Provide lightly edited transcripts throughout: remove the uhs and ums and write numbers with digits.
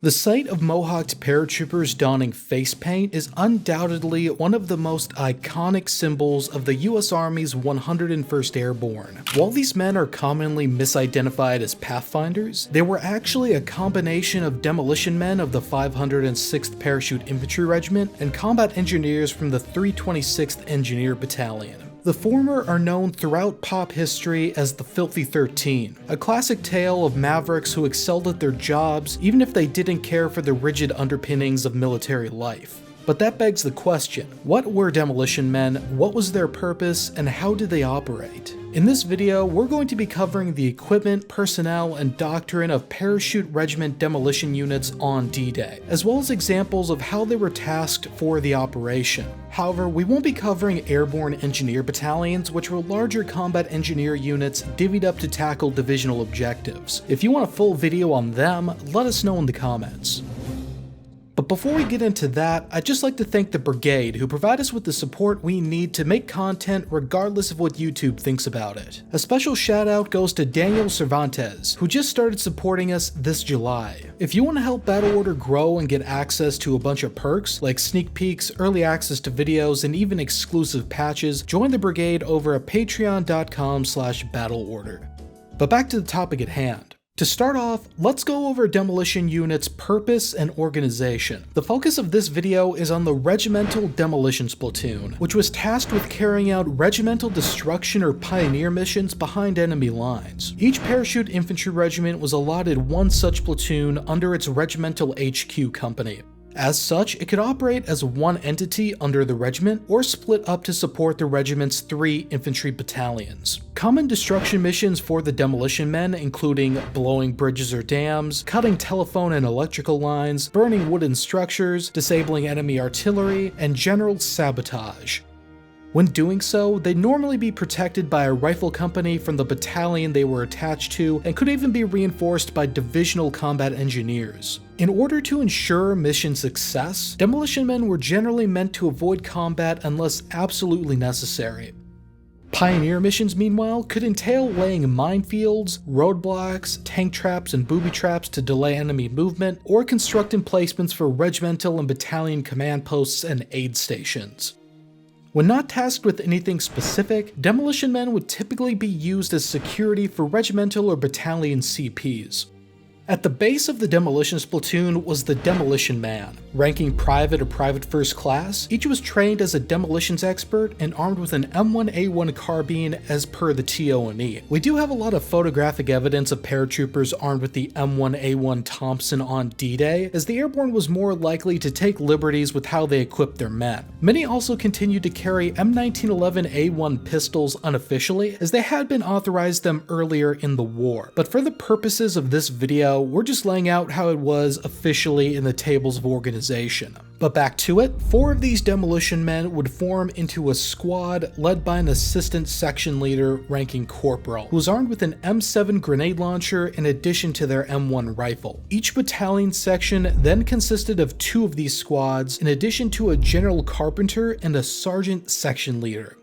The sight of Mohawked paratroopers donning face paint is undoubtedly one of the most iconic symbols of the US Army's 101st Airborne. While these men are commonly misidentified as Pathfinders, they were actually a combination of demolition men of the 506th Parachute Infantry Regiment and combat engineers from the 326th Engineer Battalion. The former are known throughout pop history as the Filthy 13, a classic tale of mavericks who excelled at their jobs even if they didn't care for the rigid underpinnings of military life. But that begs the question, what were demolition men, what was their purpose, and how did they operate? In this video, we're going to be covering the equipment, personnel, and doctrine of Parachute Regiment demolition units on D-Day, as well as examples of how they were tasked for the operation. However, we won't be covering Airborne Engineer Battalions, which were larger combat engineer units divvied up to tackle divisional objectives. If you want a full video on them, let us know in the comments. But before we get into that, I'd just like to thank the Brigade, who provide us with the support we need to make content regardless of what YouTube thinks about it. A special shout out goes to Daniel Cervantes, who just started supporting us this July. If you want to help Battle Order grow and get access to a bunch of perks, like sneak peeks, early access to videos, and even exclusive patches, join the Brigade over at patreon.com/battleorder. But back to the topic at hand. To start off, let's go over demolition units' purpose and organization. The focus of this video is on the Regimental Demolitions Platoon, which was tasked with carrying out regimental destruction or pioneer missions behind enemy lines. Each parachute infantry regiment was allotted one such platoon under its regimental HQ company. As such, it could operate as one entity under the regiment or split up to support the regiment's 3 infantry battalions. Common destruction missions for the demolition men including blowing bridges or dams, cutting telephone and electrical lines, burning wooden structures, disabling enemy artillery, and general sabotage. When doing so, they'd normally be protected by a rifle company from the battalion they were attached to and could even be reinforced by divisional combat engineers. In order to ensure mission success, demolition men were generally meant to avoid combat unless absolutely necessary. Pioneer missions, meanwhile, could entail laying minefields, roadblocks, tank traps, and booby traps to delay enemy movement, or construct emplacements for regimental and battalion command posts and aid stations. When not tasked with anything specific, demolition men would typically be used as security for regimental or battalion CPs. At the base of the demolitions platoon was the demolition man. Ranking private or private first class, each was trained as a demolitions expert and armed with an M1A1 carbine as per the TO&E. We do have a lot of photographic evidence of paratroopers armed with the M1A1 Thompson on D-Day, as the Airborne was more likely to take liberties with how they equipped their men. Many also continued to carry M1911A1 pistols unofficially, as they had been authorized them earlier in the war. But for the purposes of this video, we're just laying out how it was officially in the tables of organization. But back to it, 4 of these demolition men would form into a squad led by an assistant section leader ranking corporal, who was armed with an M7 grenade launcher in addition to their M1 rifle. Each battalion section then consisted of 2 of these squads, in addition to a general carpenter and a sergeant section leader.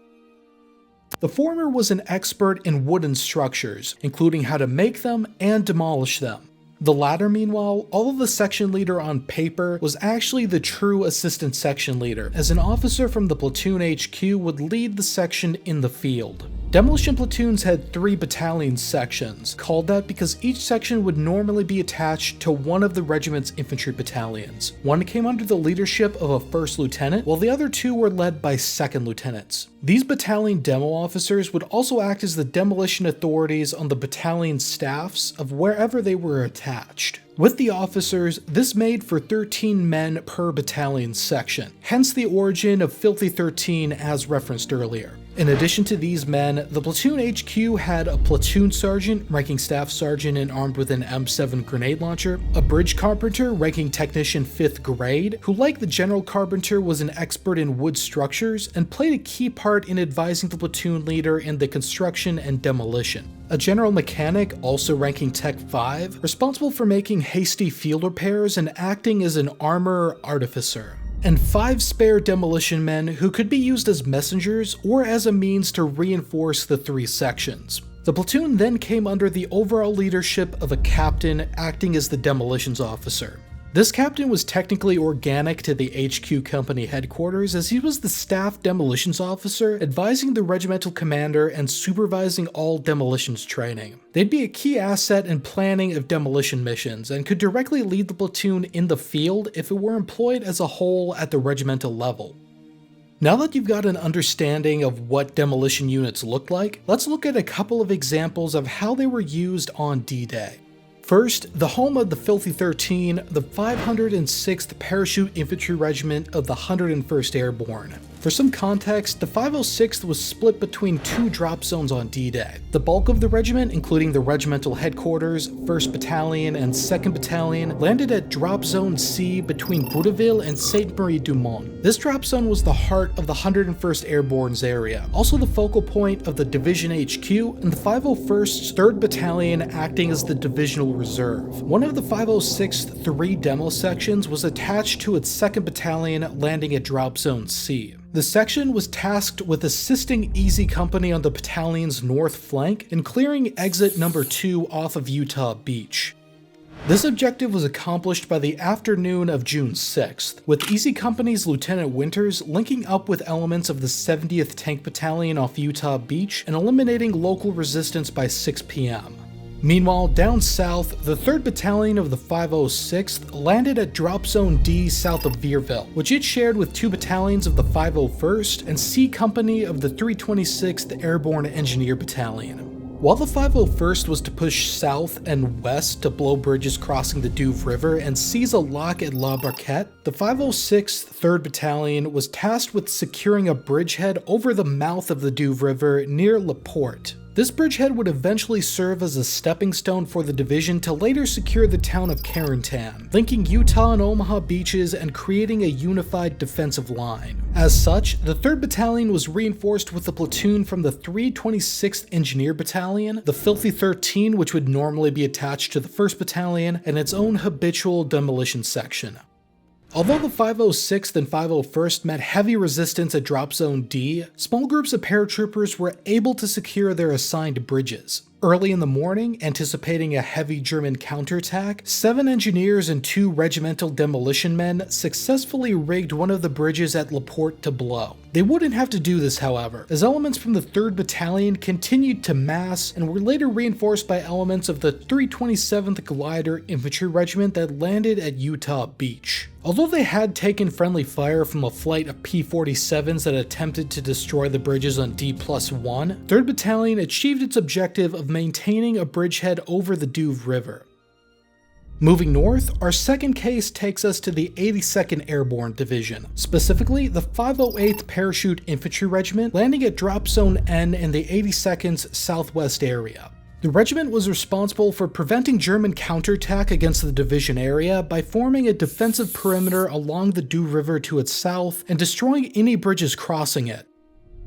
The former was an expert in wooden structures, including how to make them and demolish them. The latter, meanwhile, although the section leader on paper, was actually the true assistant section leader, as an officer from the platoon HQ would lead the section in the field. Demolition platoons had 3 battalion sections, called that because each section would normally be attached to one of the regiment's infantry battalions. One came under the leadership of a first lieutenant, while the other 2 were led by second lieutenants. These battalion demo officers would also act as the demolition authorities on the battalion staffs of wherever they were attached. With the officers, this made for 13 men per battalion section, hence the origin of Filthy 13 as referenced earlier. In addition to these men, the platoon HQ had a platoon sergeant, ranking staff sergeant and armed with an M7 grenade launcher, a bridge carpenter, ranking technician 5th grade, who like the general carpenter was an expert in wood structures and played a key part in advising the platoon leader in the construction and demolition. A general mechanic, also ranking Tech 5, responsible for making hasty field repairs and acting as an armorer artificer. And 5 spare demolition men who could be used as messengers or as a means to reinforce the 3 sections. The platoon then came under the overall leadership of a captain acting as the demolitions officer. This captain was technically organic to the HQ company headquarters, as he was the staff demolitions officer, advising the regimental commander and supervising all demolitions training. They'd be a key asset in planning of demolition missions, and could directly lead the platoon in the field if it were employed as a whole at the regimental level. Now that you've got an understanding of what demolition units look like, let's look at a couple of examples of how they were used on D-Day. First, the home of the Filthy 13, the 506th Parachute Infantry Regiment of the 101st Airborne. For some context, the 506th was split between two drop zones on D-Day. The bulk of the regiment, including the regimental headquarters, 1st Battalion, and 2nd Battalion, landed at Drop Zone C between Boudeville and Sainte-Marie-du-Mont. This drop zone was the heart of the 101st Airborne's area, also the focal point of the Division HQ, and the 501st 3rd Battalion acting as the Divisional Reserve. One of the 506th 3 demo sections was attached to its 2nd Battalion, landing at Drop Zone C. The section was tasked with assisting Easy Company on the battalion's north flank and clearing exit number 2 off of Utah Beach. This objective was accomplished by the afternoon of June 6th, with Easy Company's Lieutenant Winters linking up with elements of the 70th Tank Battalion off Utah Beach and eliminating local resistance by 6 p.m. Meanwhile, down south, the 3rd Battalion of the 506th landed at Drop Zone D south of Vierville, which it shared with 2 battalions of the 501st and C Company of the 326th Airborne Engineer Battalion. While the 501st was to push south and west to blow bridges crossing the Douve River and seize a lock at La Barquette, the 506th 3rd Battalion was tasked with securing a bridgehead over the mouth of the Douve River near La Porte. This bridgehead would eventually serve as a stepping stone for the division to later secure the town of Carentan, linking Utah and Omaha beaches and creating a unified defensive line. As such, the 3rd Battalion was reinforced with a platoon from the 326th Engineer Battalion, the Filthy 13, which would normally be attached to the 1st Battalion, and its own habitual demolition section. Although the 506th and 501st met heavy resistance at Drop Zone D, small groups of paratroopers were able to secure their assigned bridges. Early in the morning, anticipating a heavy German counterattack, 7 engineers and 2 regimental demolition men successfully rigged one of the bridges at La Porte to blow. They wouldn't have to do this, however, as elements from the 3rd Battalion continued to mass and were later reinforced by elements of the 327th Glider Infantry Regiment that landed at Utah Beach. Although they had taken friendly fire from a flight of P-47s that attempted to destroy the bridges on D+1, 3rd Battalion achieved its objective of maintaining a bridgehead over the Douve River. Moving north, our second case takes us to the 82nd Airborne Division, specifically the 508th Parachute Infantry Regiment, landing at Drop Zone N in the 82nd's southwest area. The regiment was responsible for preventing German counterattack against the division area by forming a defensive perimeter along the Douve River to its south and destroying any bridges crossing it.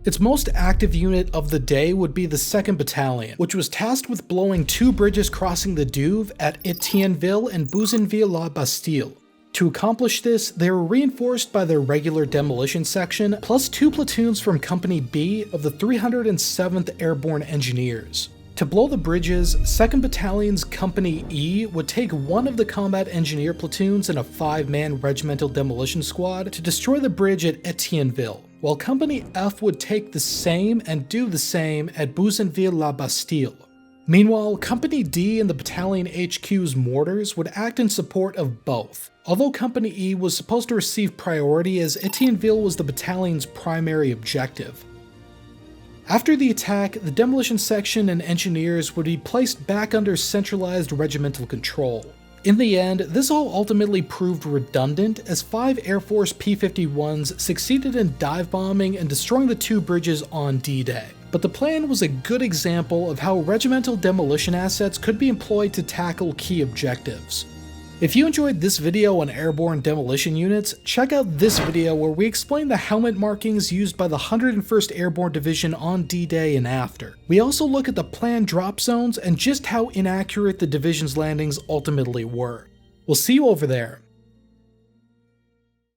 Its most active unit of the day would be the 2nd Battalion, which was tasked with blowing 2 bridges crossing the Douve at Etienneville and Bougainville-la-Bastille. To accomplish this, they were reinforced by their regular demolition section, plus 2 platoons from Company B of the 307th Airborne Engineers. To blow the bridges, 2nd Battalion's Company E would take one of the combat engineer platoons in a 5-man regimental demolition squad to destroy the bridge at Etienneville, while Company F would take the same and do the same at Bougainville-la-Bastille. Meanwhile, Company D and the battalion HQ's mortars would act in support of both, although Company E was supposed to receive priority as Etienneville was the battalion's primary objective. After the attack, the demolition section and engineers would be placed back under centralized regimental control. In the end, this all ultimately proved redundant as 5 Air Force P-51s succeeded in dive bombing and destroying the 2 bridges on D-Day. But the plan was a good example of how regimental demolition assets could be employed to tackle key objectives. If you enjoyed this video on airborne demolition units, check out this video where we explain the helmet markings used by the 101st Airborne Division on D-Day and after. We also look at the planned drop zones and just how inaccurate the division's landings ultimately were. We'll see you over there.